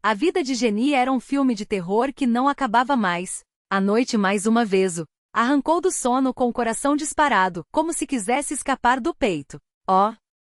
A vida de Jenny era um filme de terror que não acabava mais. À noite mais uma vez arrancou do sono com o coração disparado, como se quisesse escapar do peito.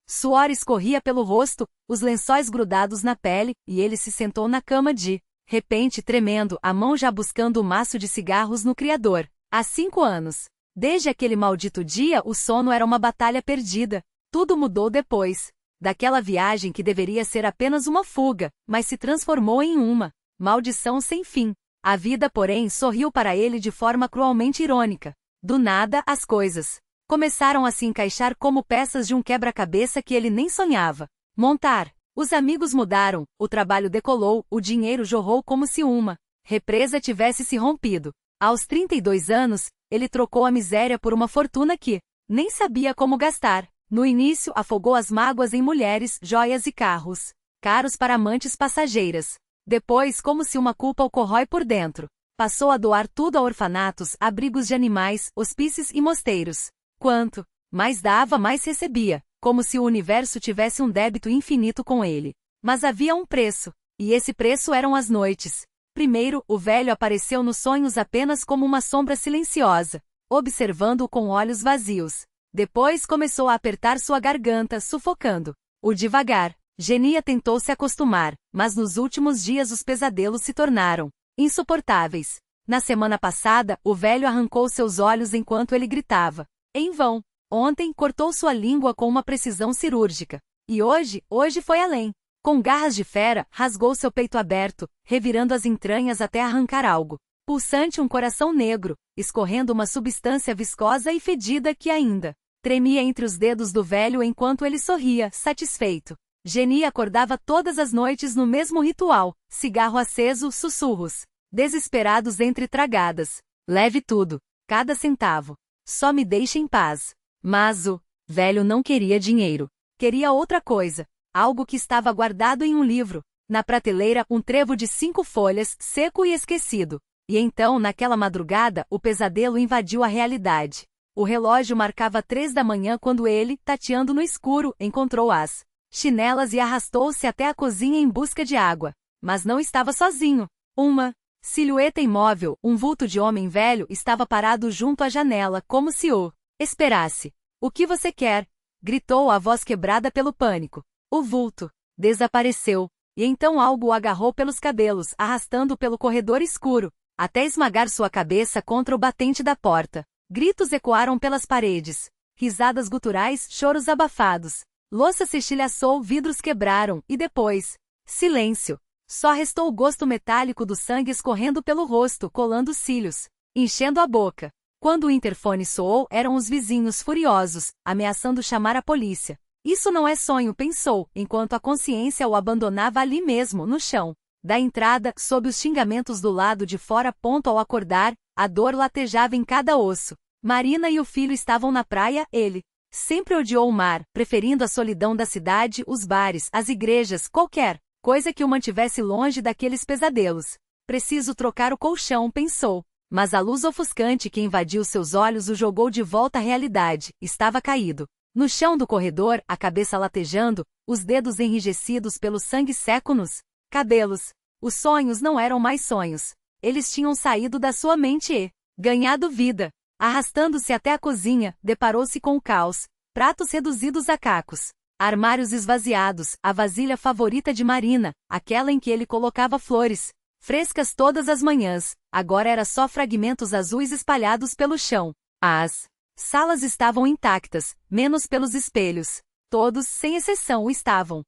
Suor escorria pelo rosto, os lençóis grudados na pele, e ele se sentou na cama de repente tremendo, a mão já buscando o maço de cigarros no criador. Há 5 anos. Desde aquele maldito dia o sono era uma batalha perdida. Tudo mudou depois daquela viagem que deveria ser apenas uma fuga, mas se transformou em uma maldição sem fim. A vida, porém, sorriu para ele de forma cruelmente irônica. Do nada, as coisas começaram a se encaixar como peças de um quebra-cabeça que ele nem sonhava montar. Os amigos mudaram, o trabalho decolou, o dinheiro jorrou como se uma represa tivesse se rompido. Aos 32 anos, ele trocou a miséria por uma fortuna que nem sabia como gastar. No início, afogou as mágoas em mulheres, joias e carros caros para amantes passageiras. Depois, como se uma culpa o corrói por dentro, passou a doar tudo a orfanatos, abrigos de animais, hospícios e mosteiros. Quanto mais dava, mais recebia, como se o universo tivesse um débito infinito com ele. Mas havia um preço, e esse preço eram as noites. Primeiro, o velho apareceu nos sonhos apenas como uma sombra silenciosa, observando-o com olhos vazios. Depois começou a apertar sua garganta, sufocando-o devagar. Jenny tentou se acostumar, mas nos últimos dias os pesadelos se tornaram insuportáveis. Na semana passada, o velho arrancou seus olhos enquanto ele gritava. Em vão. Ontem, cortou sua língua com uma precisão cirúrgica. E hoje foi além. Com garras de fera, rasgou seu peito aberto, revirando as entranhas até arrancar algo pulsante, um coração negro, escorrendo uma substância viscosa e fedida que ainda tremia entre os dedos do velho enquanto ele sorria, satisfeito. Jenny acordava todas as noites no mesmo ritual, cigarro aceso, sussurros desesperados entre tragadas. Leve tudo, cada centavo. Só me deixe em paz. Mas o velho não queria dinheiro. Queria outra coisa. Algo que estava guardado em um livro. Na prateleira, um trevo de 5 folhas, seco e esquecido. E então, naquela madrugada, o pesadelo invadiu a realidade. O relógio marcava 3 da manhã quando ele, tateando no escuro, encontrou as chinelas e arrastou-se até a cozinha em busca de água. Mas não estava sozinho. Uma silhueta imóvel, um vulto de homem velho, estava parado junto à janela, como se o esperasse. O que você quer? Gritou a voz quebrada pelo pânico. O vulto desapareceu, e então algo o agarrou pelos cabelos, arrastando-o pelo corredor escuro, até esmagar sua cabeça contra o batente da porta. Gritos ecoaram pelas paredes. Risadas guturais, choros abafados. Louça se estilhaçou, vidros quebraram, e depois silêncio. Só restou o gosto metálico do sangue escorrendo pelo rosto, colando os cílios, enchendo a boca. Quando o interfone soou, eram os vizinhos furiosos, ameaçando chamar a polícia. Isso não é sonho, pensou, enquanto a consciência o abandonava ali mesmo, no chão da entrada, sob os xingamentos do lado de fora. Ao acordar, a dor latejava em cada osso. Marina e o filho estavam na praia, ele sempre odiou o mar, preferindo a solidão da cidade, os bares, as igrejas, qualquer coisa que o mantivesse longe daqueles pesadelos. Preciso trocar o colchão, pensou. Mas a luz ofuscante que invadiu seus olhos o jogou de volta à realidade. Estava caído no chão do corredor, a cabeça latejando, os dedos enrijecidos pelo sangue seco nos cabelos. Os sonhos não eram mais sonhos. Eles tinham saído da sua mente e ganhado vida. Arrastando-se até a cozinha, deparou-se com o caos. Pratos reduzidos a cacos. Armários esvaziados, a vasilha favorita de Marina, aquela em que ele colocava flores frescas todas as manhãs, agora era só fragmentos azuis espalhados pelo chão. As salas estavam intactas, menos pelos espelhos. Todos, sem exceção, estavam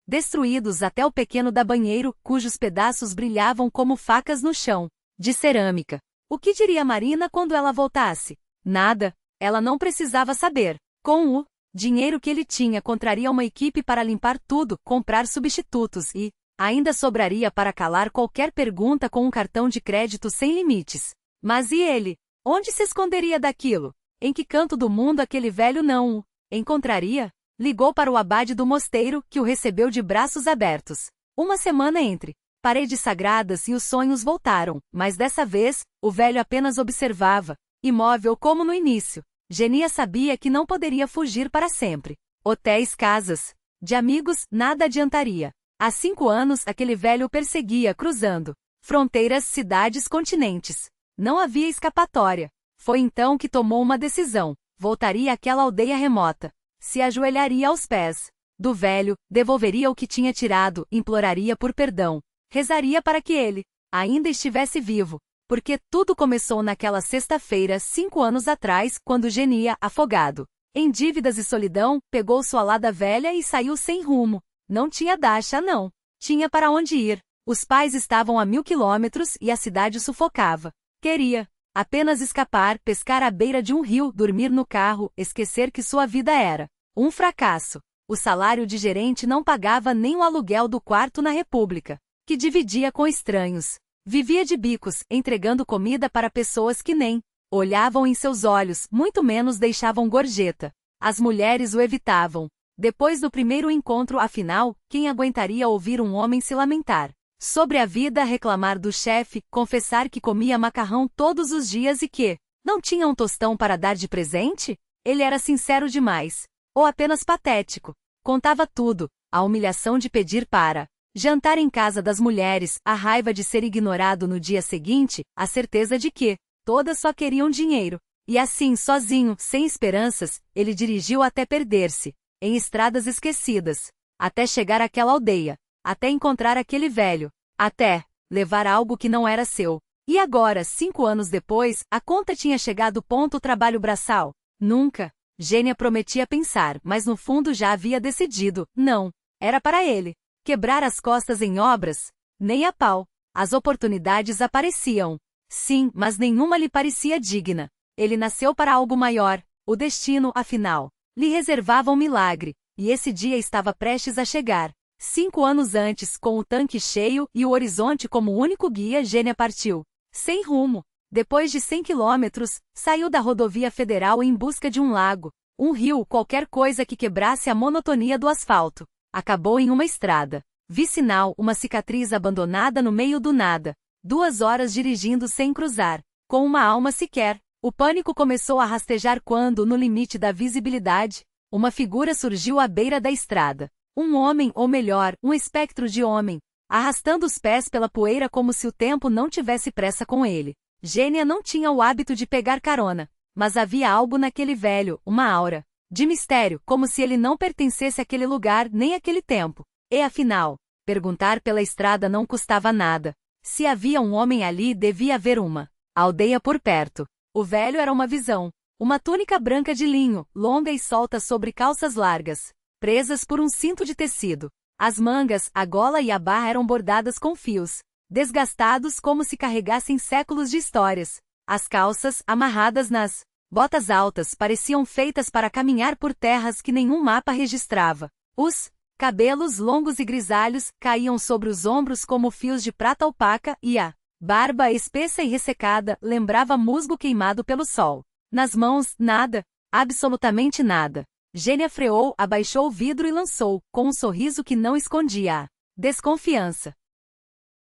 destruídos até o pequeno da banheiro, cujos pedaços brilhavam como facas no chão de cerâmica. O que diria Marina quando ela voltasse? Nada. Ela não precisava saber. Com o dinheiro que ele tinha, contraria uma equipe para limpar tudo, comprar substitutos e ainda sobraria para calar qualquer pergunta com um cartão de crédito sem limites. Mas e ele? Onde se esconderia daquilo? Em que canto do mundo aquele velho não o encontraria? Ligou para o abade do mosteiro, que o recebeu de braços abertos. Uma semana entre paredes sagradas e os sonhos voltaram, mas dessa vez, o velho apenas observava, imóvel como no início. Jenny sabia que não poderia fugir para sempre. Hotéis, casas de amigos, nada adiantaria. Há 5 anos aquele velho o perseguia cruzando fronteiras, cidades, continentes. Não havia escapatória. Foi então que tomou uma decisão. Voltaria àquela aldeia remota. Se ajoelharia aos pés do velho, devolveria o que tinha tirado, imploraria por perdão. Rezaria para que ele ainda estivesse vivo. Porque tudo começou naquela sexta-feira, 5 anos atrás, quando Genia, afogado em dívidas e solidão, pegou sua lada velha e saiu sem rumo. Não tinha dacha, não. Tinha para onde ir. Os pais estavam a 1000 quilômetros e a cidade sufocava. Queria apenas escapar, pescar à beira de um rio, dormir no carro, esquecer que sua vida era um fracasso. O salário de gerente não pagava nem o aluguel do quarto na República, que dividia com estranhos. Vivia de bicos, entregando comida para pessoas que nem olhavam em seus olhos, muito menos deixavam gorjeta. As mulheres o evitavam. Depois do primeiro encontro, afinal, quem aguentaria ouvir um homem se lamentar sobre a vida, reclamar do chefe, confessar que comia macarrão todos os dias e que não tinha um tostão para dar de presente? Ele era sincero demais. Ou apenas patético. Contava tudo, a humilhação de pedir para jantar em casa das mulheres, a raiva de ser ignorado no dia seguinte, a certeza de que todas só queriam dinheiro. E assim, sozinho, sem esperanças, ele dirigiu até perder-se em estradas esquecidas, até chegar àquela aldeia, até encontrar aquele velho, até levar algo que não era seu. E agora, 5 anos depois, a conta tinha chegado. Trabalho braçal? Nunca. Gênia prometia pensar, mas no fundo já havia decidido, não. Era para ele. Quebrar as costas em obras? Nem a pau. As oportunidades apareciam. Sim, mas nenhuma lhe parecia digna. Ele nasceu para algo maior. O destino, afinal, lhe reservava um milagre, e esse dia estava prestes a chegar. 5 anos antes, com o tanque cheio e o horizonte como único guia, Gênia partiu. Sem rumo. Depois de 100 quilômetros, saiu da rodovia federal em busca de um lago, um rio, qualquer coisa que quebrasse a monotonia do asfalto. Acabou em uma estrada. Vicinal, uma cicatriz abandonada no meio do nada. 2 horas dirigindo sem cruzar, com uma alma sequer. O pânico começou a rastejar quando, no limite da visibilidade, uma figura surgiu à beira da estrada. Um homem, ou melhor, um espectro de homem, arrastando os pés pela poeira como se o tempo não tivesse pressa com ele. Gênia não tinha o hábito de pegar carona, mas havia algo naquele velho, uma aura de mistério, como se ele não pertencesse àquele lugar nem àquele tempo. E afinal, perguntar pela estrada não custava nada. Se havia um homem ali, devia haver uma aldeia por perto. O velho era uma visão. Uma túnica branca de linho, longa e solta sobre calças largas, presas por um cinto de tecido. As mangas, a gola e a barra eram bordadas com fios, desgastados como se carregassem séculos de histórias. As calças, amarradas nas botas altas, pareciam feitas para caminhar por terras que nenhum mapa registrava. Os cabelos longos e grisalhos caíam sobre os ombros como fios de prata opaca e a barba espessa e ressecada lembrava musgo queimado pelo sol. Nas mãos, nada, absolutamente nada. Gênia freou, abaixou o vidro e lançou, com um sorriso que não escondia a desconfiança.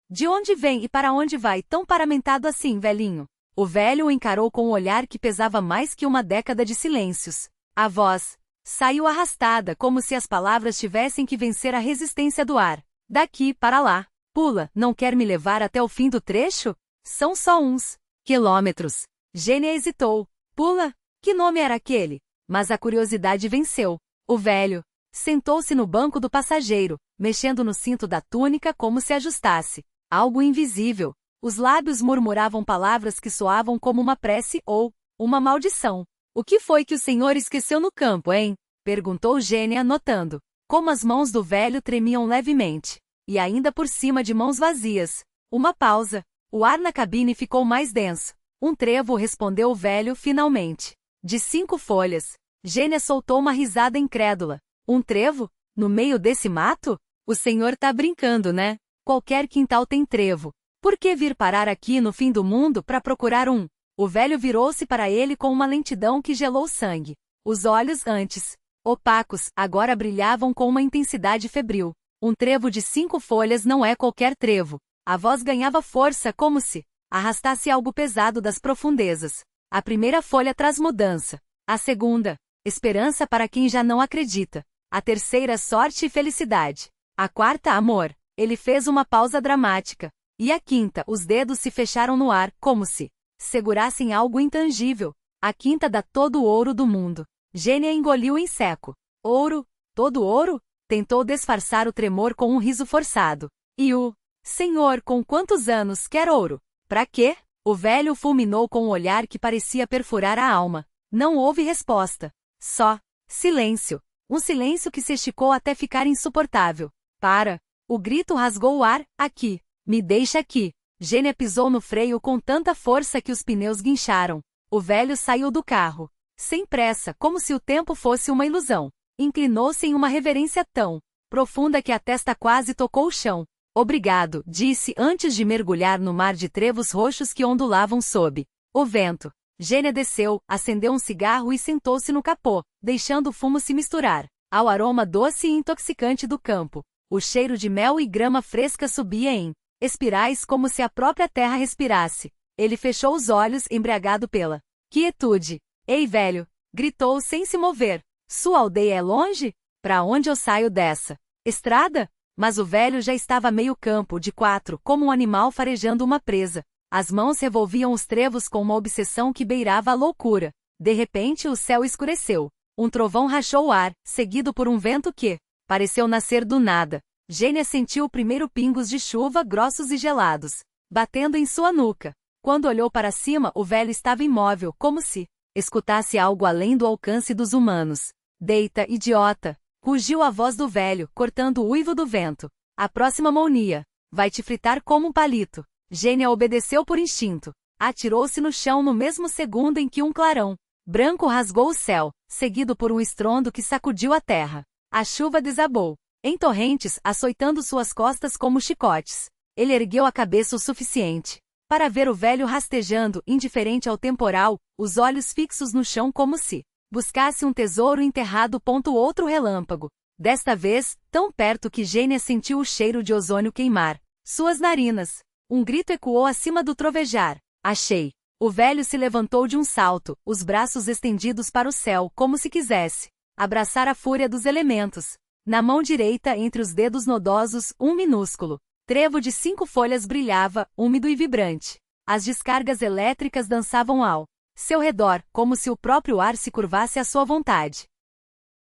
De onde vem e para onde vai tão paramentado assim, velhinho? O velho o encarou com um olhar que pesava mais que uma década de silêncios. A voz saiu arrastada, como se as palavras tivessem que vencer a resistência do ar. Daqui para lá. Pula, não quer me levar até o fim do trecho? São só uns quilômetros. Gênia hesitou. Pula? Que nome era aquele? Mas a curiosidade venceu. O velho sentou-se no banco do passageiro, mexendo no cinto da túnica como se ajustasse. Algo invisível. Os lábios murmuravam palavras que soavam como uma prece ou uma maldição. O que foi que o senhor esqueceu no campo, hein? Perguntou Gênia, notando como as mãos do velho tremiam levemente. E ainda por cima de mãos vazias. Uma pausa. O ar na cabine ficou mais denso. Um trevo, respondeu o velho, finalmente. De 5 folhas. Gênia soltou uma risada incrédula. Um trevo? No meio desse mato? O senhor tá brincando, né? Qualquer quintal tem trevo. Por que vir parar aqui no fim do mundo para procurar um? O velho virou-se para ele com uma lentidão que gelou o sangue. Os olhos, antes opacos, agora brilhavam com uma intensidade febril. Um trevo de 5 folhas não é qualquer trevo. A voz ganhava força como se arrastasse algo pesado das profundezas. A primeira folha traz mudança. A segunda, esperança para quem já não acredita. A terceira, sorte e felicidade. A quarta, amor. Ele fez uma pausa dramática. E a quinta, os dedos se fecharam no ar, como se segurassem algo intangível. A quinta dá todo o ouro do mundo. Gênia engoliu em seco. Ouro? Todo ouro? Tentou disfarçar o tremor com um riso forçado. E o senhor, com quantos anos quer ouro? Pra quê? O velho fulminou com um olhar que parecia perfurar a alma. Não houve resposta. Só silêncio. Um silêncio que se esticou até ficar insuportável. Para! O grito rasgou o ar. Aqui! Me deixa aqui! Gênia pisou no freio com tanta força que os pneus guincharam. O velho saiu do carro. Sem pressa, como se o tempo fosse uma ilusão. Inclinou-se em uma reverência tão profunda que a testa quase tocou o chão. Obrigado, disse antes de mergulhar no mar de trevos roxos que ondulavam sob o vento. Gênia desceu, acendeu um cigarro e sentou-se no capô, deixando o fumo se misturar ao aroma doce e intoxicante do campo. O cheiro de mel e grama fresca subia em espirais como se a própria terra respirasse. Ele fechou os olhos, embriagado pela quietude. Ei, velho! Gritou sem se mover. Sua aldeia é longe? Pra onde eu saio dessa estrada? Mas o velho já estava a meio campo, de quatro, como um animal farejando uma presa. As mãos revolviam os trevos com uma obsessão que beirava a loucura. De repente o céu escureceu. Um trovão rachou o ar, seguido por um vento que pareceu nascer do nada. Gênia sentiu o primeiro pingos de chuva grossos e gelados, batendo em sua nuca. Quando olhou para cima, o velho estava imóvel, como se escutasse algo além do alcance dos humanos. Deita, idiota! Rugiu a voz do velho, cortando o uivo do vento. A próxima monia vai te fritar como um palito. Gênia obedeceu por instinto. Atirou-se no chão no mesmo segundo em que um clarão branco rasgou o céu, seguido por um estrondo que sacudiu a terra. A chuva desabou em torrentes, açoitando suas costas como chicotes. Ele ergueu a cabeça o suficiente para ver o velho rastejando, indiferente ao temporal, os olhos fixos no chão como se buscasse um tesouro enterrado. Outro relâmpago. Desta vez, tão perto que Gênia sentiu o cheiro de ozônio queimar suas narinas. Um grito ecoou acima do trovejar. Achei! O velho se levantou de um salto, os braços estendidos para o céu, como se quisesse abraçar a fúria dos elementos. Na mão direita, entre os dedos nodosos, um minúsculo trevo de 5 folhas brilhava, úmido e vibrante. As descargas elétricas dançavam ao seu redor, como se o próprio ar se curvasse à sua vontade.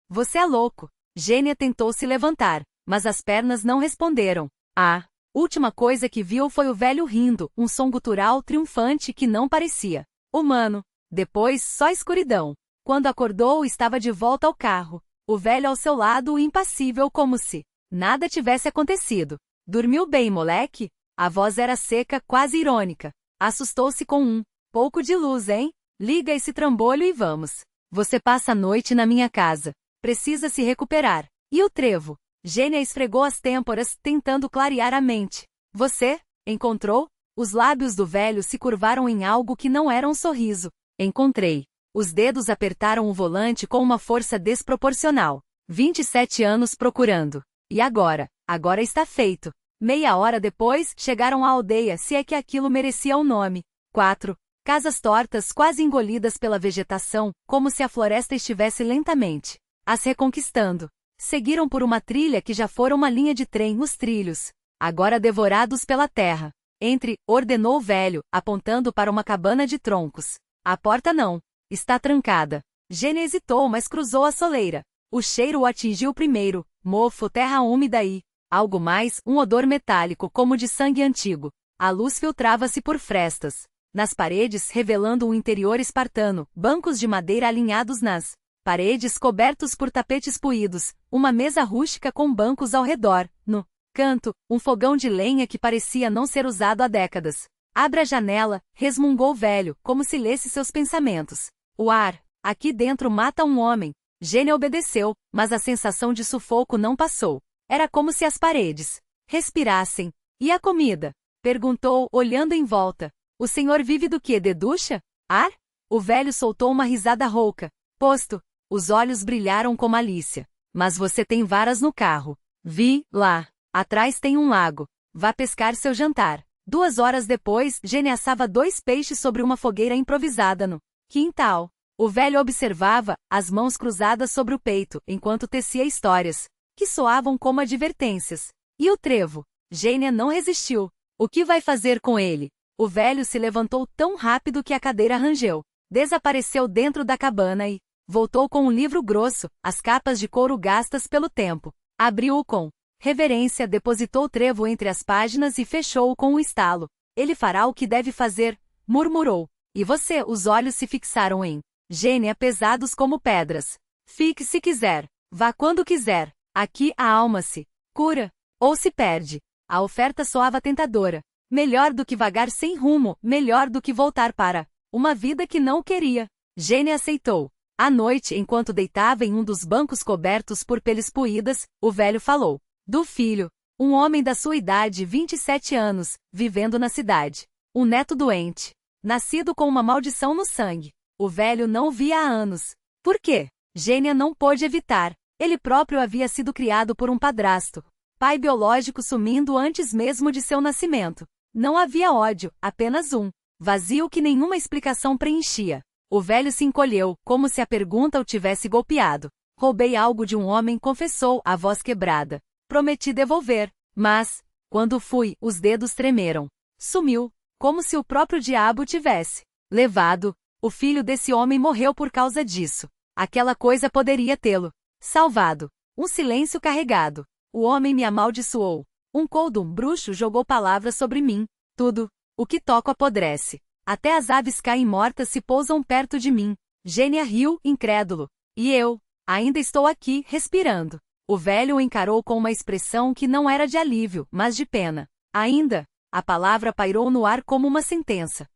Você é louco! Gênia tentou se levantar, mas as pernas não responderam. A última coisa que viu foi o velho rindo, um som gutural triunfante que não parecia humano. Depois, só escuridão. Quando acordou, estava de volta ao carro. O velho ao seu lado, impassível, como se nada tivesse acontecido. Dormiu bem, moleque? A voz era seca, quase irônica. Assustou-se com um pouco de luz, hein? Liga esse trambolho e vamos. Você passa a noite na minha casa. Precisa se recuperar. E o trevo? Gênia esfregou as têmporas, tentando clarear a mente. Você? Encontrou? Os lábios do velho se curvaram em algo que não era um sorriso. Encontrei. Os dedos apertaram o volante com uma força desproporcional. 27 anos procurando. E agora? Agora está feito. Meia hora depois, chegaram à aldeia, se é que aquilo merecia o nome. 4. Casas tortas, quase engolidas pela vegetação, como se a floresta estivesse lentamente as reconquistando. Seguiram por uma trilha que já fora uma linha de trem, os trilhos, agora devorados pela terra. Entre, ordenou o velho, apontando para uma cabana de troncos. A porta não. Está trancada. Gênia hesitou, mas cruzou a soleira. O cheiro o atingiu primeiro. Mofo, terra úmida e algo mais, um odor metálico como de sangue antigo. A luz filtrava-se por frestas nas paredes, revelando um interior espartano, bancos de madeira alinhados nas paredes cobertos por tapetes puídos, uma mesa rústica com bancos ao redor. No canto, um fogão de lenha que parecia não ser usado há décadas. Abra a janela, resmungou o velho, como se lesse seus pensamentos. O ar aqui dentro mata um homem. Gênia obedeceu, mas a sensação de sufoco não passou. Era como se as paredes respirassem. E a comida? Perguntou, olhando em volta. O senhor vive do quê? De ducha? Ar? O velho soltou uma risada rouca. Posto. Os olhos brilharam com malícia. Mas você tem varas no carro. Vi, lá. Atrás tem um lago. Vá pescar seu jantar. 2 horas depois, Gênia assava 2 peixes sobre uma fogueira improvisada no quintal. O velho observava, as mãos cruzadas sobre o peito, enquanto tecia histórias. que soavam como advertências. E o trevo? Gênia não resistiu. O que vai fazer com ele? O velho se levantou tão rápido que a cadeira rangeu. Desapareceu dentro da cabana e voltou com um livro grosso, as capas de couro gastas pelo tempo. Abriu-o com reverência, depositou o trevo entre as páginas e fechou-o com um estalo. Ele fará o que deve fazer, murmurou. E você? Os olhos se fixaram em Gênia, pesados como pedras. Fique se quiser. Vá quando quiser. Aqui a alma se cura ou se perde. A oferta soava tentadora. Melhor do que vagar sem rumo, melhor do que voltar para uma vida que não queria. Gênia aceitou. À noite, enquanto deitava em um dos bancos cobertos por peles puídas, o velho falou do filho. Um homem da sua idade, 27 anos, vivendo na cidade. Um neto doente. Nascido com uma maldição no sangue. O velho não o via há anos. Por quê? Gênia não pôde evitar. Ele próprio havia sido criado por um padrasto. Pai biológico sumindo antes mesmo de seu nascimento. Não havia ódio, apenas um vazio que nenhuma explicação preenchia. O velho se encolheu, como se a pergunta o tivesse golpeado. Roubei algo de um homem, confessou, a voz quebrada. Prometi devolver, mas, quando fui, os dedos tremeram. Sumiu, como se o próprio diabo tivesse levado. O filho desse homem morreu por causa disso. Aquela coisa poderia tê-lo salvado. Um silêncio carregado. O homem me amaldiçoou. Um coldum bruxo jogou palavras sobre mim. Tudo o que toco apodrece. Até as aves caem mortas se pousam perto de mim. Gênia riu, incrédulo. E eu, ainda estou aqui, respirando. O velho o encarou com uma expressão que não era de alívio, mas de pena. Ainda, a palavra pairou no ar como uma sentença.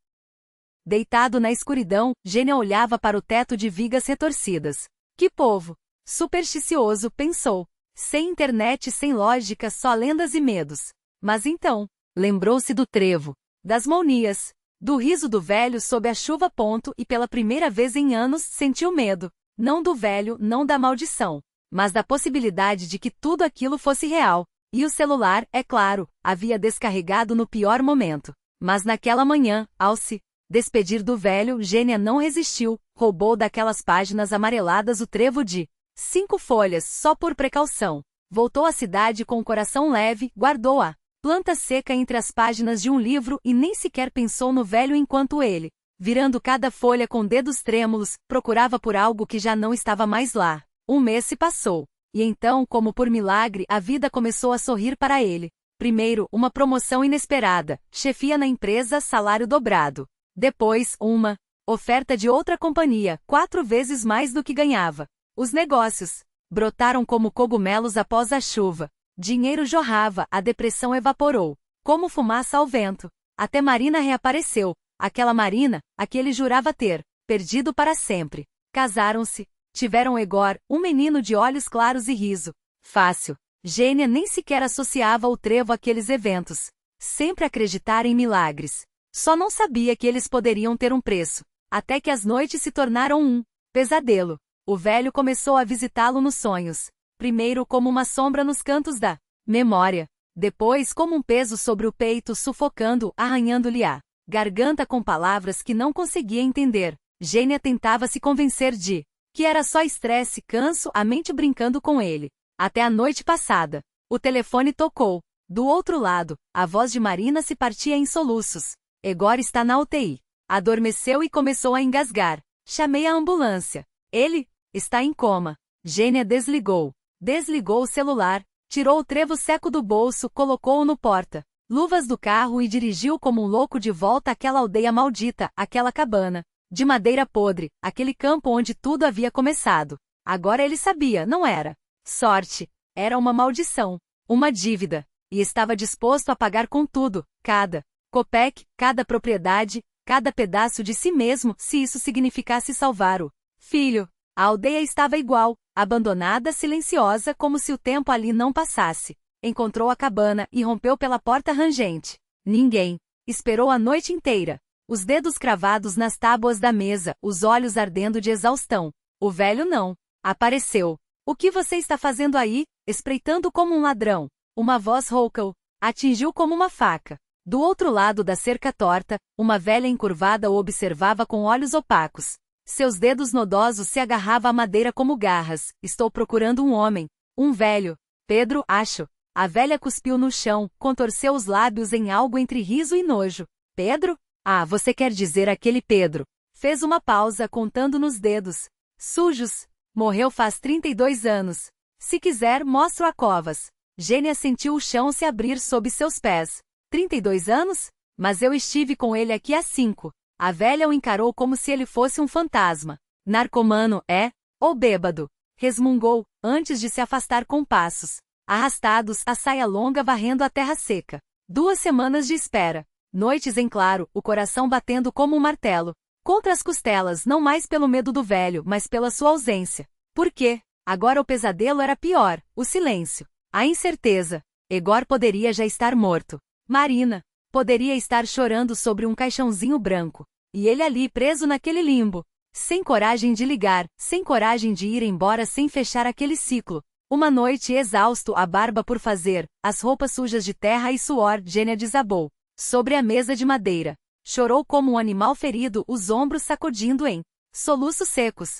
Deitado na escuridão, Gênia olhava para o teto de vigas retorcidas. Que povo supersticioso, pensou. Sem internet, sem lógica, só lendas e medos. Mas então, lembrou-se do trevo, das mounias, do riso do velho sob a chuva. E pela primeira vez em anos sentiu medo. Não do velho, não da maldição, mas da possibilidade de que tudo aquilo fosse real. E o celular, é claro, havia descarregado no pior momento. Mas naquela manhã, ao se despedir do velho, Gênia não resistiu, roubou daquelas páginas amareladas o trevo de 5 folhas, só por precaução. Voltou à cidade com o coração leve, guardou a planta seca entre as páginas de um livro e nem sequer pensou no velho enquanto ele, virando cada folha com dedos trêmulos, procurava por algo que já não estava mais lá. Um mês se passou. E então, como por milagre, a vida começou a sorrir para ele. Primeiro, uma promoção inesperada, chefia na empresa, salário dobrado. Depois, uma oferta de outra companhia, 4 vezes mais do que ganhava. Os negócios brotaram como cogumelos após a chuva. Dinheiro jorrava, a depressão evaporou, como fumaça ao vento. Até Marina reapareceu, aquela Marina, a que ele jurava ter perdido para sempre. Casaram-se, tiveram Egor, um menino de olhos claros e riso fácil. Gênia nem sequer associava o trevo àqueles eventos. Sempre acreditara em milagres. Só não sabia que eles poderiam ter um preço. Até que as noites se tornaram um pesadelo. O velho começou a visitá-lo nos sonhos. Primeiro como uma sombra nos cantos da memória. Depois como um peso sobre o peito, sufocando, arranhando-lhe a garganta com palavras que não conseguia entender. Gênia tentava se convencer de que era só estresse, canso, a mente brincando com ele. Até a noite passada. O telefone tocou. Do outro lado, a voz de Marina se partia em soluços. Egor está na UTI. Adormeceu e começou a engasgar. Chamei a ambulância. Ele está em coma. Gênia desligou. Desligou o celular, tirou o trevo seco do bolso, colocou-o no porta-luvas do carro e dirigiu como um louco de volta àquela aldeia maldita, àquela cabana de madeira podre, aquele campo onde tudo havia começado. Agora ele sabia, não era sorte, era uma maldição, uma dívida, e estava disposto a pagar com tudo, cada copeque, cada propriedade, cada pedaço de si mesmo, se isso significasse salvar o filho. A aldeia estava igual, abandonada, silenciosa, como se o tempo ali não passasse. Encontrou a cabana e rompeu pela porta rangente. Ninguém. Esperou a noite inteira. Os dedos cravados nas tábuas da mesa, os olhos ardendo de exaustão. O velho não apareceu. O que você está fazendo aí? Espreitando como um ladrão. Uma voz rouca-o atingiu como uma faca. Do outro lado da cerca torta, uma velha encurvada o observava com olhos opacos. Seus dedos nodosos se agarravam à madeira como garras. Estou procurando um homem. Um velho. Pedro, acho. A velha cuspiu no chão, contorceu os lábios em algo entre riso e nojo. Pedro? Ah, você quer dizer aquele Pedro. Fez uma pausa contando nos dedos. Sujos. Morreu faz 32 anos. Se quiser, mostro a covas. Gênia sentiu o chão se abrir sob seus pés. 32 anos? Mas eu estive com ele aqui há 5. A velha o encarou como se ele fosse um fantasma. Narcomano, é? Ou bêbado? Resmungou, antes de se afastar com passos arrastados, a saia longa varrendo a terra seca. 2 semanas de espera. Noites em claro, o coração batendo como um martelo. Contra as costelas, não mais pelo medo do velho, mas pela sua ausência. Por quê? Agora o pesadelo era pior, o silêncio. A incerteza. Egor poderia já estar morto. Marina poderia estar chorando sobre um caixãozinho branco. E ele ali preso naquele limbo. Sem coragem de ligar, sem coragem de ir embora sem fechar aquele ciclo. Uma noite exausto, a barba por fazer, as roupas sujas de terra e suor, Gênia desabou. Sobre a mesa de madeira. Chorou como um animal ferido, os ombros sacudindo em soluços secos.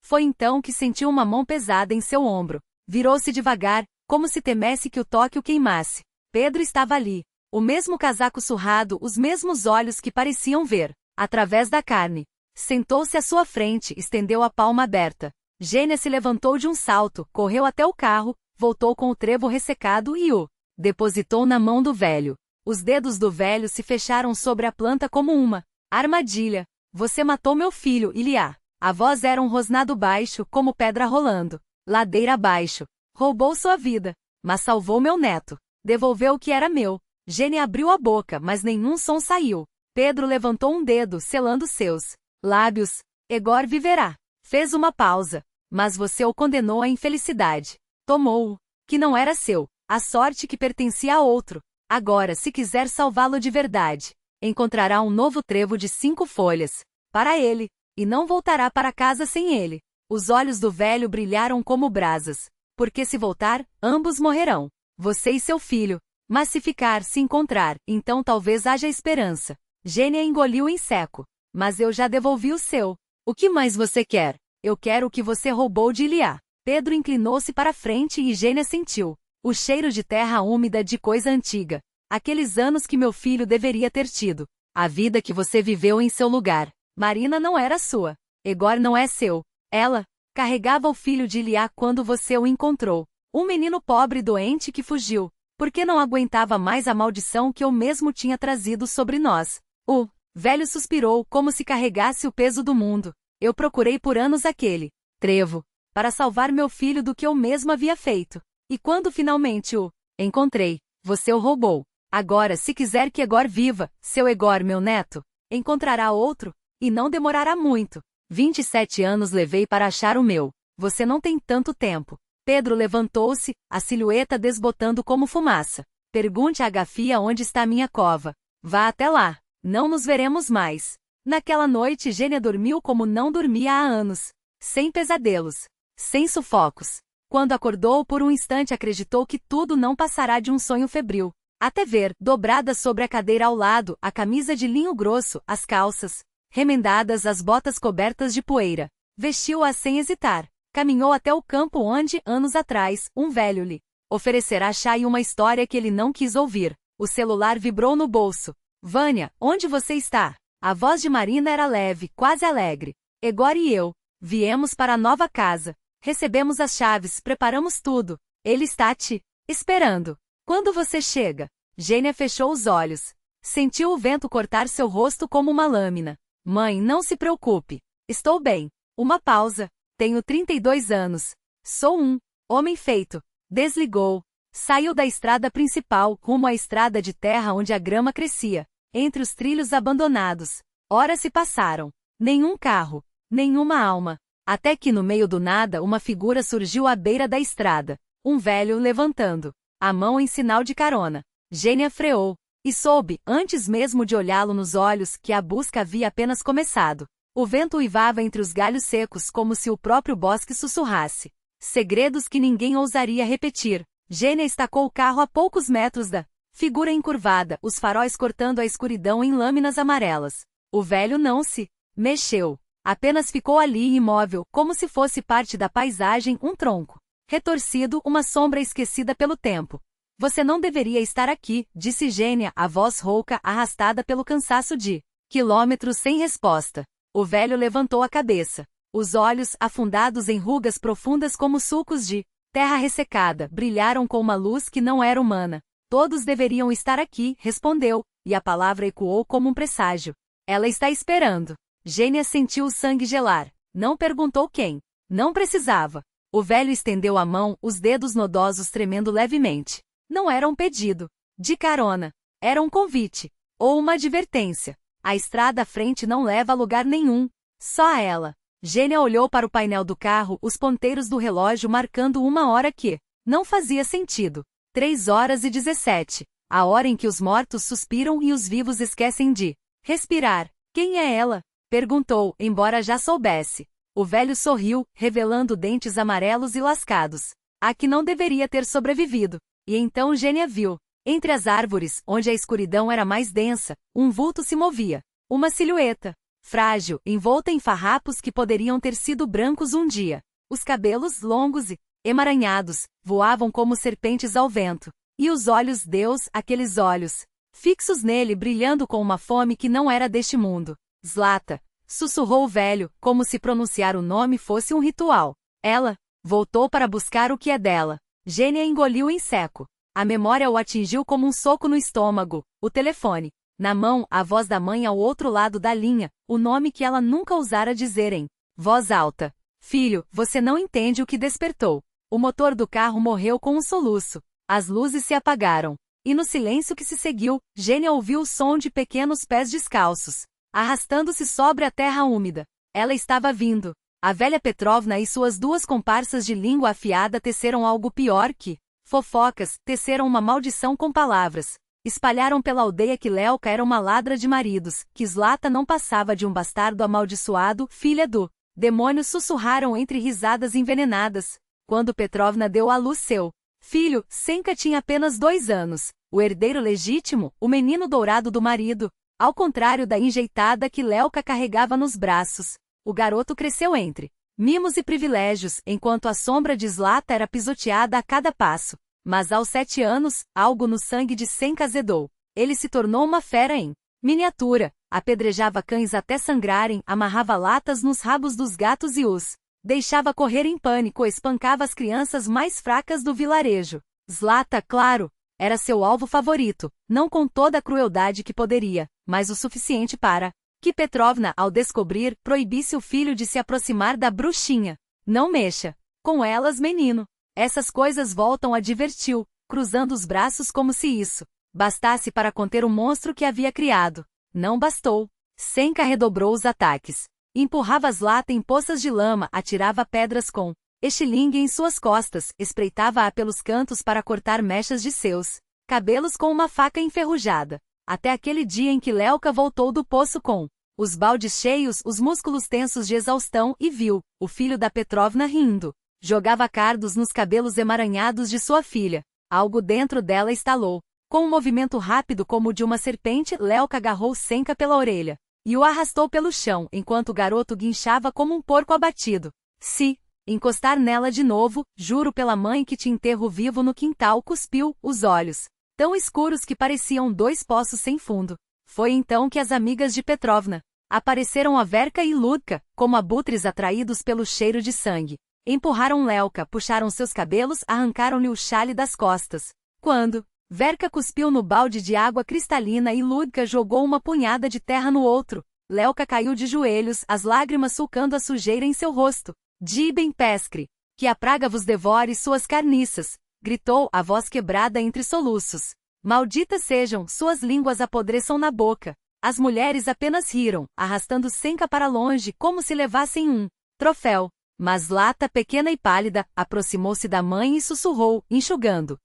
Foi então que sentiu uma mão pesada em seu ombro. Virou-se devagar, como se temesse que o toque o queimasse. Pedro estava ali. O mesmo casaco surrado, os mesmos olhos que pareciam ver, através da carne. Sentou-se à sua frente, estendeu a palma aberta. Gênia se levantou de um salto, correu até o carro, voltou com o trevo ressecado e o depositou na mão do velho. Os dedos do velho se fecharam sobre a planta como uma armadilha. Você matou meu filho, Iliá. A voz era um rosnado baixo, como pedra rolando. Ladeira abaixo. Roubou sua vida, mas salvou meu neto. Devolveu o que era meu. Gênia abriu a boca, mas nenhum som saiu. Pedro levantou um dedo, selando seus lábios. Egor viverá. Fez uma pausa. Mas você o condenou à infelicidade. Tomou-o, que não era seu, a sorte que pertencia a outro. Agora, se quiser salvá-lo de verdade, encontrará um novo trevo de 5 folhas. Para ele. E não voltará para casa sem ele. Os olhos do velho brilharam como brasas. Porque se voltar, ambos morrerão. Você e seu filho. Mas se ficar, se encontrar, então talvez haja esperança. Gênia engoliu em seco. Mas eu já devolvi o seu. O que mais você quer? Eu quero o que você roubou de Iliá. Pedro inclinou-se para frente e Gênia sentiu o cheiro de terra úmida de coisa antiga. Aqueles anos que meu filho deveria ter tido. A vida que você viveu em seu lugar. Marina não era sua. Egor não é seu. Ela carregava o filho de Iliá quando você o encontrou. Um menino pobre e doente que fugiu, porque não aguentava mais a maldição que eu mesmo tinha trazido sobre nós. O velho suspirou como se carregasse o peso do mundo. Eu procurei por anos aquele trevo, para salvar meu filho do que eu mesmo havia feito. E quando finalmente o encontrei, você o roubou. Agora, se quiser que Egor viva, seu Egor, meu neto, encontrará outro, e não demorará muito. 27 anos levei para achar o meu. Você não tem tanto tempo. Pedro levantou-se, a silhueta desbotando como fumaça. Pergunte a Agafia onde está minha cova. Vá até lá. Não nos veremos mais. Naquela noite Gênia dormiu como não dormia há anos. Sem pesadelos. Sem sufocos. Quando acordou por um instante acreditou que tudo não passará de um sonho febril. Até ver, dobrada sobre a cadeira ao lado, a camisa de linho grosso, as calças remendadas, as botas cobertas de poeira. Vestiu-as sem hesitar. Caminhou até o campo onde, anos atrás, um velho lhe oferecerá chá e uma história que ele não quis ouvir. O celular vibrou no bolso. Vânia, onde você está? A voz de Marina era leve, quase alegre. Egor e eu viemos para a nova casa. Recebemos as chaves, preparamos tudo. Ele está te esperando. Quando você chega? Gênia fechou os olhos. Sentiu o vento cortar seu rosto como uma lâmina. Mãe, não se preocupe. Estou bem. Uma pausa. Tenho 32 anos. Sou um homem feito. Desligou. Saiu da estrada principal, rumo à estrada de terra onde a grama crescia. Entre os trilhos abandonados. Horas se passaram. Nenhum carro. Nenhuma alma. Até que no meio do nada uma figura surgiu à beira da estrada. Um velho levantando a mão em sinal de carona. Gênia freou. E soube, antes mesmo de olhá-lo nos olhos, que a busca havia apenas começado. O vento uivava entre os galhos secos como se o próprio bosque sussurrasse. Segredos que ninguém ousaria repetir. Gênia estacou o carro a poucos metros da figura encurvada, os faróis cortando a escuridão em lâminas amarelas. O velho não se mexeu. Apenas ficou ali imóvel, como se fosse parte da paisagem, um tronco retorcido, uma sombra esquecida pelo tempo. Você não deveria estar aqui, disse Gênia, a voz rouca, arrastada pelo cansaço de quilômetros sem resposta. O velho levantou a cabeça. Os olhos, afundados em rugas profundas como sulcos de terra ressecada, brilharam com uma luz que não era humana. Todos deveriam estar aqui, respondeu, e a palavra ecoou como um presságio. Ela está esperando. Gênia sentiu o sangue gelar. Não perguntou quem. Não precisava. O velho estendeu a mão, os dedos nodosos tremendo levemente. Não era um pedido de carona. Era um convite. Ou uma advertência. A estrada à frente não leva a lugar nenhum. Só a ela. Gênia olhou para o painel do carro, os ponteiros do relógio marcando uma hora que não fazia sentido. 3h17. A hora em que os mortos suspiram e os vivos esquecem de respirar. Quem é ela? Perguntou, embora já soubesse. O velho sorriu, revelando dentes amarelos e lascados. A que não deveria ter sobrevivido. E então Gênia viu. Entre as árvores, onde a escuridão era mais densa, um vulto se movia. Uma silhueta. Frágil, envolta em farrapos que poderiam ter sido brancos um dia. Os cabelos, longos e emaranhados, voavam como serpentes ao vento. E os olhos, Deus, aqueles olhos, fixos nele, brilhando com uma fome que não era deste mundo. Zlata, sussurrou o velho, como se pronunciar o nome fosse um ritual. Ela voltou para buscar o que é dela. Gênia engoliu em seco. A memória o atingiu como um soco no estômago. O telefone. Na mão, a voz da mãe ao outro lado da linha, o nome que ela nunca ousara dizer em voz alta. Filho, você não entende o que despertou. O motor do carro morreu com um soluço. As luzes se apagaram. E no silêncio que se seguiu, Gênia ouviu o som de pequenos pés descalços, arrastando-se sobre a terra úmida. Ela estava vindo. A velha Petrovna e suas duas comparsas de língua afiada teceram algo pior que fofocas, teceram uma maldição com palavras. Espalharam pela aldeia que Lelka era uma ladra de maridos, que Zlata não passava de um bastardo amaldiçoado, filha do demônio. Sussurraram entre risadas envenenadas. Quando Petrovna deu à luz seu filho, Senka tinha apenas 2 anos, o herdeiro legítimo, o menino dourado do marido, ao contrário da enjeitada que Lelka carregava nos braços. O garoto cresceu entre mimos e privilégios, enquanto a sombra de Zlata era pisoteada a cada passo. Mas aos 7 anos, algo no sangue de Senka azedou. Ele se tornou uma fera em miniatura, apedrejava cães até sangrarem, amarrava latas nos rabos dos gatos e os deixava correr em pânico, espancava as crianças mais fracas do vilarejo. Zlata, claro, era seu alvo favorito, não com toda a crueldade que poderia, mas o suficiente para que Petrovna, ao descobrir, proibisse o filho de se aproximar da bruxinha. Não mexa com elas, menino. Essas coisas voltam, a divertiu, cruzando os braços como se isso bastasse para conter o monstro que havia criado. Não bastou. Senka redobrou os ataques. Empurrava Zlata em poças de lama, atirava pedras com estilingue em suas costas, espreitava-a pelos cantos para cortar mechas de seus cabelos com uma faca enferrujada. Até aquele dia em que Lelka voltou do poço com os baldes cheios, os músculos tensos de exaustão, e viu o filho da Petrovna rindo. Jogava cardos nos cabelos emaranhados de sua filha. Algo dentro dela estalou. Com um movimento rápido como o de uma serpente, Lelka agarrou Senka pela orelha e o arrastou pelo chão, enquanto o garoto guinchava como um porco abatido. Se encostar nela de novo, juro pela mãe que te enterro vivo no quintal, cuspiu, os olhos tão escuros que pareciam 2 poços sem fundo. Foi então que as amigas de Petrovna apareceram, a Verka e Ludka, como abutres atraídos pelo cheiro de sangue. Empurraram Lelka, puxaram seus cabelos, arrancaram-lhe o chale das costas. Quando Verka cuspiu no balde de água cristalina e Ludka jogou uma punhada de terra no outro, Lelka caiu de joelhos, as lágrimas sulcando a sujeira em seu rosto. Dibem pescre, que a praga vos devore suas carniças, gritou, a voz quebrada entre soluços. Malditas sejam, suas línguas apodreçam na boca. As mulheres apenas riram, arrastando Senka para longe como se levassem um troféu. Mas Zlata, pequena e pálida, aproximou-se da mãe e sussurrou, enxugando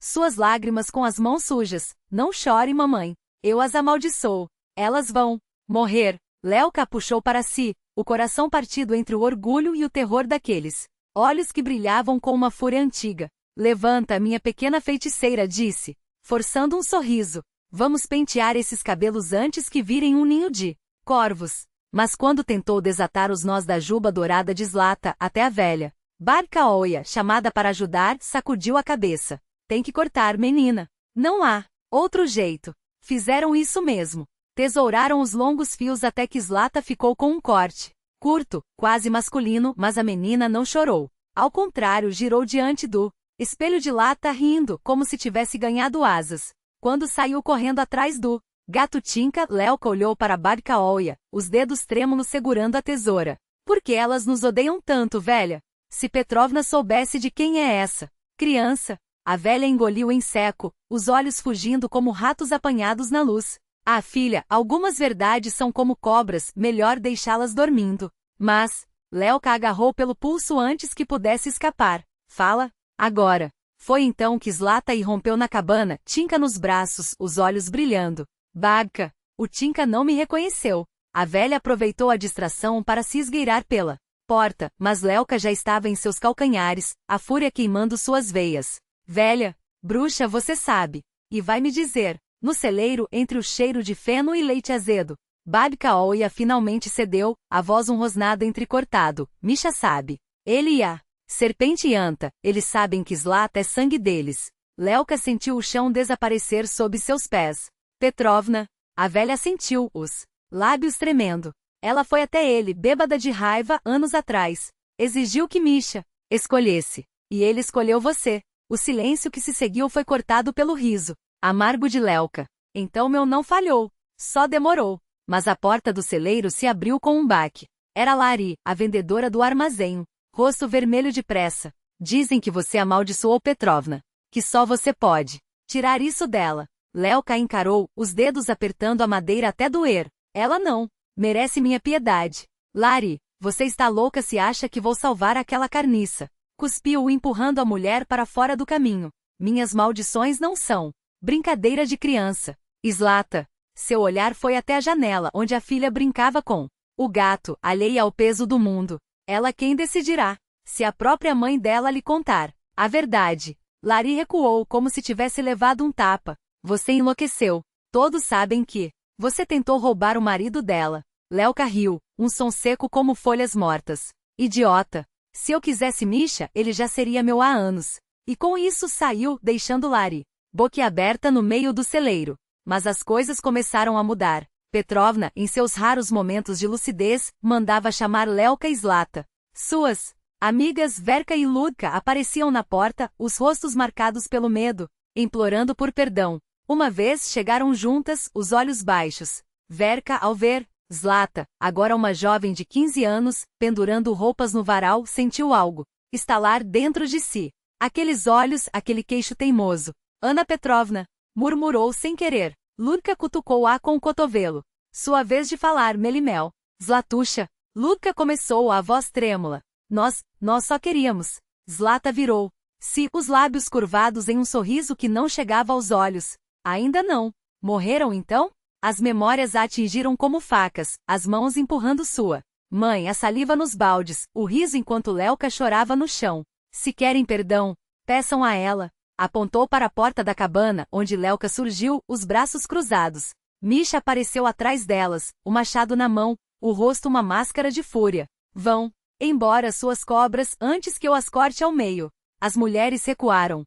suas lágrimas com as mãos sujas. Não chore, mamãe. Eu as amaldiçoo. Elas vão morrer. Lelka a puxou para si, o coração partido entre o orgulho e o terror daqueles olhos que brilhavam com uma fúria antiga. Levanta, minha pequena feiticeira, disse, forçando um sorriso. Vamos pentear esses cabelos antes que virem um ninho de corvos. Mas quando tentou desatar os nós da juba dourada de Zlata, até a velha Barcaoia, chamada para ajudar, sacudiu a cabeça. Tem que cortar, menina. Não há outro jeito. Fizeram isso mesmo. Tesouraram os longos fios até que Zlata ficou com um corte curto, quase masculino, mas a menina não chorou. Ao contrário, girou diante do espelho de lata rindo, como se tivesse ganhado asas. Quando saiu correndo atrás do gato Tinka, Lelka olhou para Barcaoia, os dedos trêmulos segurando a tesoura. Por que elas nos odeiam tanto, velha? Se Petrovna soubesse de quem é essa criança. A velha engoliu em seco, os olhos fugindo como ratos apanhados na luz. Ah, filha, algumas verdades são como cobras, melhor deixá-las dormindo. Mas, Lelka agarrou pelo pulso antes que pudesse escapar. Fala, agora. Foi então que Zlata irrompeu na cabana, Tinka nos braços, os olhos brilhando. Babka, o Tinka não me reconheceu. A velha aproveitou a distração para se esgueirar pela porta, mas Lelka já estava em seus calcanhares, a fúria queimando suas veias. Velha, bruxa, você sabe. E vai me dizer, no celeiro, entre o cheiro de feno e leite azedo. Barcaoia finalmente cedeu, a voz rosnado entrecortado. Misha sabe. Ele e a serpente Anta, eles sabem que Zlata é sangue deles. Lelka sentiu o chão desaparecer sob seus pés. Petrovna. A velha sentiu, os lábios tremendo. Ela foi até ele, bêbada de raiva, anos atrás. Exigiu que Misha escolhesse. E ele escolheu você. O silêncio que se seguiu foi cortado pelo riso amargo de Lelka. Então meu não falhou. Só demorou. Mas a porta do celeiro se abriu com um baque. Era Lari, a vendedora do armazém. Rosto vermelho de pressa. Dizem que você amaldiçoou Petrovna. Que só você pode tirar isso dela. Lelka encarou, os dedos apertando a madeira até doer. Ela não. Merece minha piedade. Lari, você está louca se acha que vou salvar aquela carniça. Cuspiu, empurrando a mulher para fora do caminho. Minhas maldições não são brincadeira de criança. Zlata. Seu olhar foi até a janela onde a filha brincava com o gato, alheia ao peso do mundo. Ela quem decidirá. Se a própria mãe dela lhe contar a verdade. Lari recuou como se tivesse levado um tapa. Você enlouqueceu. Todos sabem que você tentou roubar o marido dela. Lelka riu, um som seco como folhas mortas. Idiota. Se eu quisesse Misha, ele já seria meu há anos. E com isso saiu, deixando Lari boquiaberta no meio do celeiro. Mas as coisas começaram a mudar. Petrovna, em seus raros momentos de lucidez, mandava chamar Lelka e Zlata. Suas amigas Verka e Ludka apareciam na porta, os rostos marcados pelo medo, implorando por perdão. Uma vez chegaram juntas, os olhos baixos. Verka, ao ver Zlata, agora uma jovem de 15 anos, pendurando roupas no varal, sentiu algo estalar dentro de si. Aqueles olhos, aquele queixo teimoso. Ana Petrovna, murmurou sem querer. Ludka cutucou-a com o cotovelo. Sua vez de falar, Melimel. Zlatusha. Ludka começou, a voz trêmula. Nós só queríamos. Zlata virou. Se, os lábios curvados em um sorriso que não chegava aos olhos. Ainda não. Morreram então? As memórias a atingiram como facas, as mãos empurrando sua mãe, a saliva nos baldes, o riso enquanto Lelka chorava no chão. Se querem perdão, peçam a ela. Apontou para a porta da cabana, onde Lelka surgiu, os braços cruzados. Misha apareceu atrás delas, o machado na mão, o rosto uma máscara de fúria. Vão embora suas cobras antes que eu as corte ao meio. As mulheres recuaram,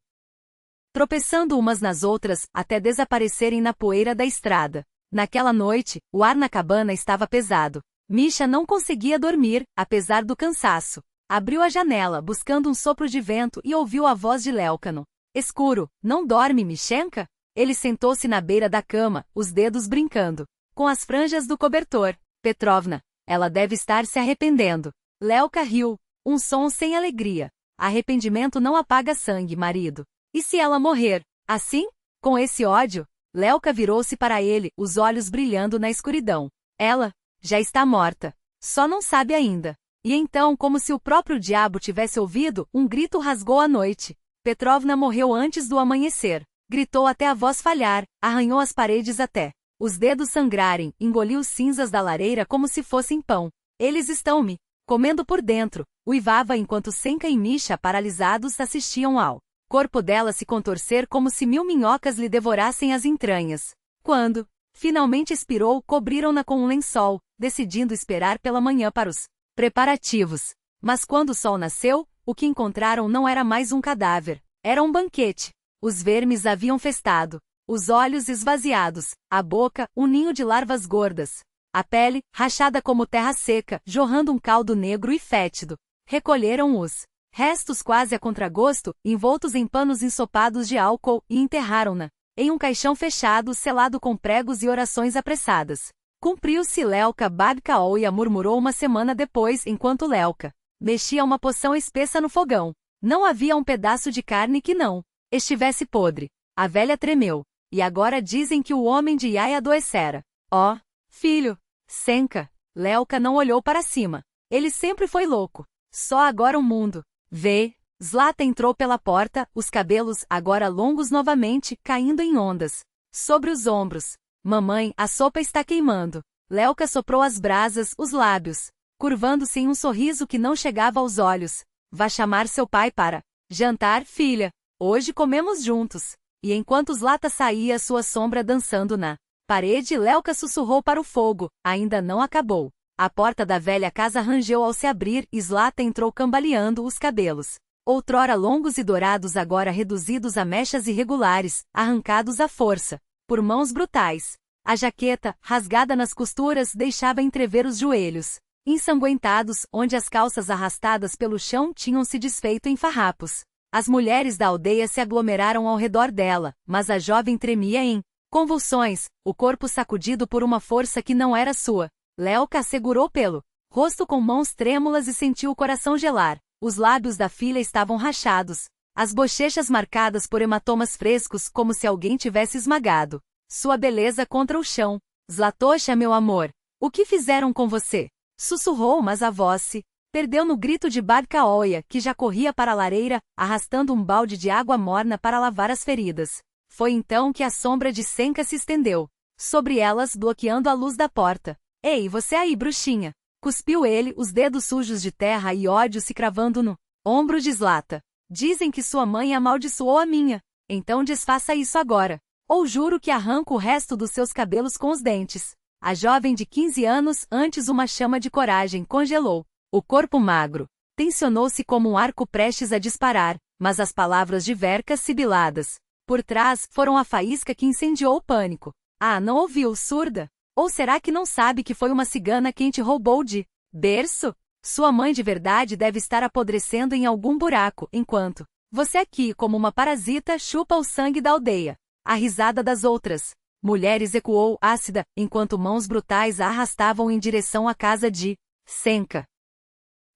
tropeçando umas nas outras, até desaparecerem na poeira da estrada. Naquela noite, o ar na cabana estava pesado. Misha não conseguia dormir, apesar do cansaço. Abriu a janela, buscando um sopro de vento e ouviu a voz de Lelka. Escuro, não dorme, Mishenka? Ele sentou-se na beira da cama, os dedos brincando com as franjas do cobertor. Petrovna, ela deve estar se arrependendo. Lelka riu, um som sem alegria. Arrependimento não apaga sangue, marido. E se ela morrer? Assim? Com esse ódio? Lelka virou-se para ele, os olhos brilhando na escuridão. Ela já está morta. Só não sabe ainda. E então, como se o próprio diabo tivesse ouvido, um grito rasgou a noite. Petrovna morreu antes do amanhecer. Gritou até a voz falhar, arranhou as paredes até os dedos sangrarem, engoliu cinzas da lareira como se fossem pão. Eles estão me comendo por dentro, uivava enquanto Senka e Misha, paralisados, assistiam ao corpo dela se contorcer como se 1000 minhocas lhe devorassem as entranhas. Quando finalmente expirou, cobriram-na com um lençol, decidindo esperar pela manhã para os preparativos. Mas quando o sol nasceu, O que encontraram não era mais um cadáver. Era um banquete. Os vermes haviam festado. Os olhos esvaziados. A boca, um ninho de larvas gordas. A pele, rachada como terra seca, jorrando um caldo negro e fétido. Recolheram os restos quase a contragosto, envoltos em panos ensopados de álcool, e enterraram-na em um caixão fechado selado com pregos e orações apressadas. Cumpriu-se. Lelka Babkaoia murmurou uma semana depois enquanto Lelka mexia uma poção espessa no fogão. Não havia um pedaço de carne que não estivesse podre. A velha tremeu. E agora dizem que o homem de Yai adoecera. Ó, filho! Senka! Lelka não olhou para cima. Ele sempre foi louco. Só agora o mundo vê. Zlata entrou pela porta, os cabelos, agora longos novamente, caindo em ondas sobre os ombros. Mamãe, a sopa está queimando. Lelka soprou as brasas, os lábios, curvando-se em um sorriso que não chegava aos olhos. Vá chamar seu pai para jantar, filha. Hoje comemos juntos. E enquanto Zlata saía, sua sombra dançando na parede, Lelka sussurrou para o fogo. Ainda não acabou. A porta da velha casa rangeu ao se abrir e Zlata entrou cambaleando, os cabelos, outrora longos e dourados, agora reduzidos a mechas irregulares, arrancados à força por mãos brutais. A jaqueta, rasgada nas costuras, deixava entrever os joelhos ensanguentados, onde as calças arrastadas pelo chão tinham se desfeito em farrapos. As mulheres da aldeia se aglomeraram ao redor dela, mas a jovem tremia em convulsões, o corpo sacudido por uma força que não era sua. Lelka a segurou pelo rosto com mãos trêmulas e sentiu o coração gelar. Os lábios da filha estavam rachados, as bochechas marcadas por hematomas frescos, como se alguém tivesse esmagado sua beleza contra o chão. Zlatosha, meu amor, o que fizeram com você? Sussurrou, mas a voz se perdeu no grito de Babkaoia, que já corria para a lareira, arrastando um balde de água morna para lavar as feridas. Foi então que a sombra de Senka se estendeu sobre elas, bloqueando a luz da porta. Ei, você aí, bruxinha! Cuspiu ele, os dedos sujos de terra e ódio se cravando no ombro de Zlata. Dizem que sua mãe amaldiçoou a minha. Então desfaça isso agora. Ou juro que arranco o resto dos seus cabelos com os dentes. A jovem de 15 anos, antes uma chama de coragem, congelou. O corpo magro tensionou-se como um arco prestes a disparar, mas as palavras de Verka, sibiladas por trás, foram a faísca que incendiou o pânico. Ah, não ouviu, surda? Ou será que não sabe que foi uma cigana quem te roubou de berço? Sua mãe de verdade deve estar apodrecendo em algum buraco, enquanto você aqui, como uma parasita, chupa o sangue da aldeia. A risada das outras mulheres ecoou, ácida, enquanto mãos brutais a arrastavam em direção à casa de Senka.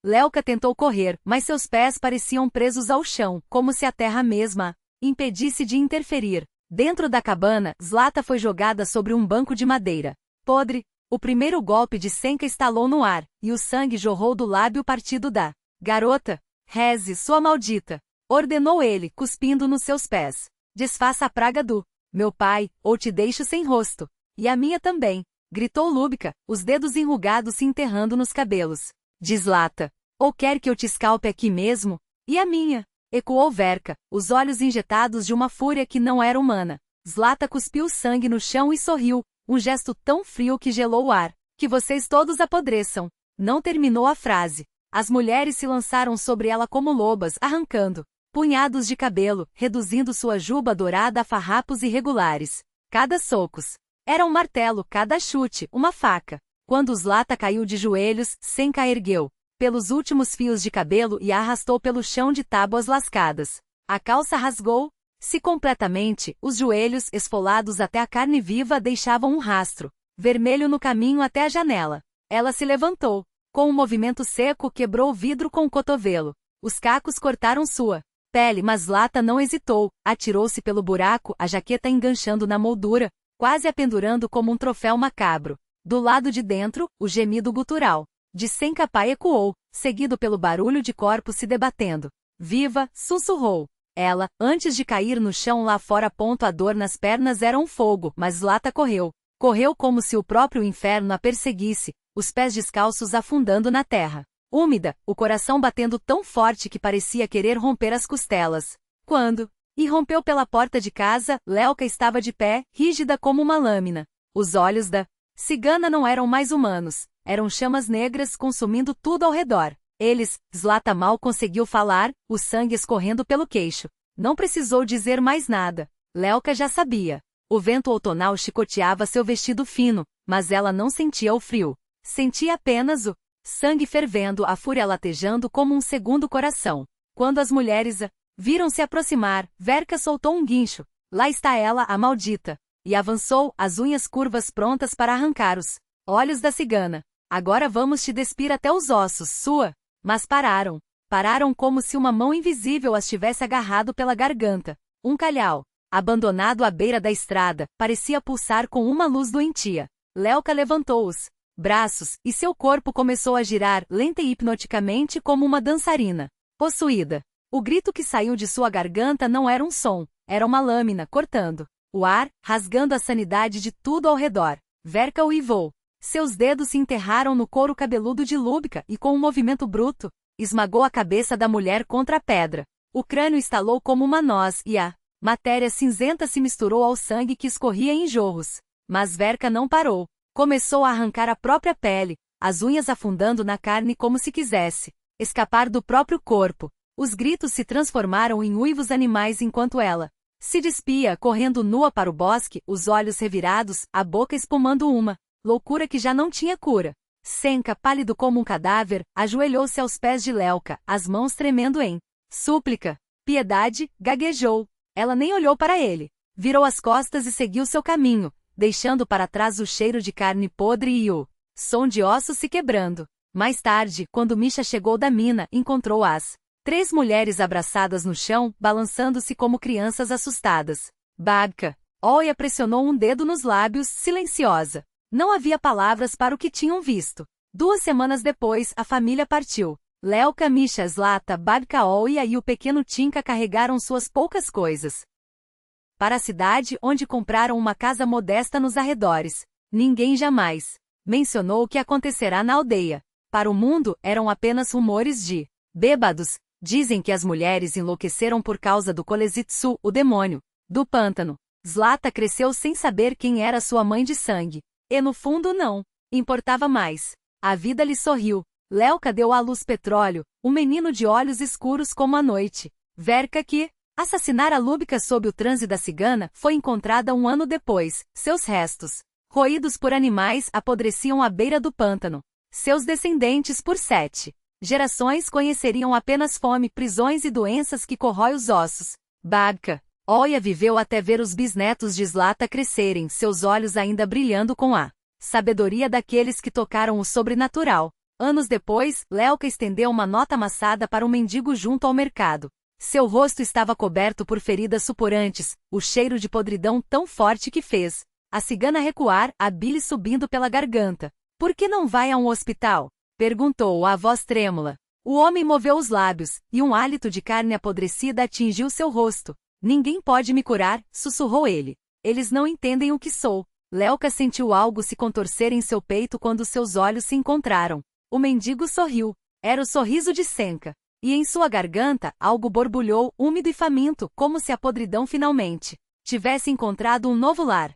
Lelka tentou correr, mas seus pés pareciam presos ao chão, como se a terra mesma a impedisse de interferir. Dentro da cabana, Zlata foi jogada sobre um banco de madeira podre. O primeiro golpe de Senka estalou no ar, e o sangue jorrou do lábio partido da garota. Reze, sua maldita! Ordenou ele, cuspindo nos seus pés. Desfaça a praga do meu pai, ou te deixo sem rosto. E a minha também, gritou Lúbica, os dedos enrugados se enterrando nos cabelos de Zlata. Ou quer que eu te escalpe aqui mesmo? E a minha? Ecoou Verka, os olhos injetados de uma fúria que não era humana. Zlata cuspiu sangue no chão e sorriu, um gesto tão frio que gelou o ar. Que vocês todos apodreçam. Não terminou a frase. As mulheres se lançaram sobre ela como lobas, arrancando punhados de cabelo, reduzindo sua juba dourada a farrapos irregulares. Cada socos era um martelo, cada chute, uma faca. Quando Zlata caiu de joelhos, Senka ergueu pelos últimos fios de cabelo e a arrastou pelo chão de tábuas lascadas. A calça rasgou-se completamente, os joelhos, esfolados até a carne viva, deixavam um rastro vermelho no caminho até a janela. Ela se levantou. Com um movimento seco, quebrou o vidro com o cotovelo. Os cacos cortaram sua pele, mas Zlata não hesitou, atirou-se pelo buraco, a jaqueta enganchando na moldura, quase a pendurando como um troféu macabro. Do lado de dentro, o gemido gutural de Senka pai ecoou, seguido pelo barulho de corpos se debatendo. Viva, sussurrou. Ela, antes de cair no chão lá fora. A dor nas pernas era um fogo, mas Zlata correu. Correu como se o próprio inferno a perseguisse, os pés descalços afundando na terra úmida, o coração batendo tão forte que parecia querer romper as costelas. Quando irrompeu pela porta de casa, Lelka estava de pé, rígida como uma lâmina. Os olhos da cigana não eram mais humanos, eram chamas negras consumindo tudo ao redor. Zlata mal conseguiu falar, o sangue escorrendo pelo queixo. Não precisou dizer mais nada. Lelka já sabia. O vento outonal chicoteava seu vestido fino, mas ela não sentia o frio. Sentia apenas o sangue fervendo, a fúria latejando como um segundo coração. Quando as mulheres viram se aproximar, Verka soltou um guincho. Lá está ela, a maldita. E avançou, as unhas curvas prontas para arrancar os olhos da cigana. Agora vamos te despir até os ossos, sua. Mas pararam. Pararam como se uma mão invisível as tivesse agarrado pela garganta. Um calhau, abandonado à beira da estrada, parecia pulsar com uma luz doentia. Lelka levantou os braços, e seu corpo começou a girar lenta e hipnoticamente como uma dançarina. Possuída. O grito que saiu de sua garganta não era um som, era uma lâmina cortando o ar, rasgando a sanidade de tudo ao redor. Verka uivou. Seus dedos se enterraram no couro cabeludo de Lubka e com um movimento bruto, esmagou a cabeça da mulher contra a pedra. O crânio estalou como uma noz e a matéria cinzenta se misturou ao sangue que escorria em jorros. Mas Verka não parou. Começou a arrancar a própria pele, as unhas afundando na carne como se quisesse escapar do próprio corpo. Os gritos se transformaram em uivos animais enquanto ela se despia, correndo nua para o bosque, os olhos revirados, a boca espumando uma loucura que já não tinha cura. Senka, pálido como um cadáver, ajoelhou-se aos pés de Lelka, as mãos tremendo em súplica. Piedade, gaguejou. Ela nem olhou para ele. Virou as costas e seguiu seu caminho, deixando para trás o cheiro de carne podre e o som de ossos se quebrando. Mais tarde, quando Misha chegou da mina, encontrou as 3 mulheres abraçadas no chão, balançando-se como crianças assustadas. Babka. Olha pressionou um dedo nos lábios, silenciosa. Não havia palavras para o que tinham visto. 2 semanas depois, a família partiu. Lelka, Misha, Zlata, Babka, Olya e o pequeno Tinka carregaram suas poucas coisas para a cidade, onde compraram uma casa modesta nos arredores. Ninguém jamais mencionou o que acontecerá na aldeia. Para o mundo, eram apenas rumores de bêbados. Dizem que as mulheres enlouqueceram por causa do Kolezitsu, o demônio do pântano. Zlata cresceu sem saber quem era sua mãe de sangue. E no fundo não importava mais. A vida lhe sorriu. Lelka deu à luz Petróleo, um menino de olhos escuros como a noite. Verka, que assassinara Lubka sob o transe da cigana, foi encontrada 1 ano depois. Seus restos, roídos por animais, apodreciam à beira do pântano. Seus descendentes por 7 gerações conheceriam apenas fome, prisões e doenças que corrói os ossos. Babka. Olya viveu até ver os bisnetos de Zlata crescerem, seus olhos ainda brilhando com a sabedoria daqueles que tocaram o sobrenatural. Anos depois, Lelka estendeu uma nota amassada para um mendigo junto ao mercado. Seu rosto estava coberto por feridas supurantes, o cheiro de podridão tão forte que fez a cigana recuar, a bile subindo pela garganta. Por que não vai a um hospital? Perguntou a voz trêmula. O homem moveu os lábios, e um hálito de carne apodrecida atingiu seu rosto. Ninguém pode me curar, sussurrou ele. Eles não entendem o que sou. Lelka sentiu algo se contorcer em seu peito quando seus olhos se encontraram. O mendigo sorriu. Era o sorriso de Senka. E em sua garganta, algo borbulhou, úmido e faminto, como se a podridão finalmente tivesse encontrado um novo lar.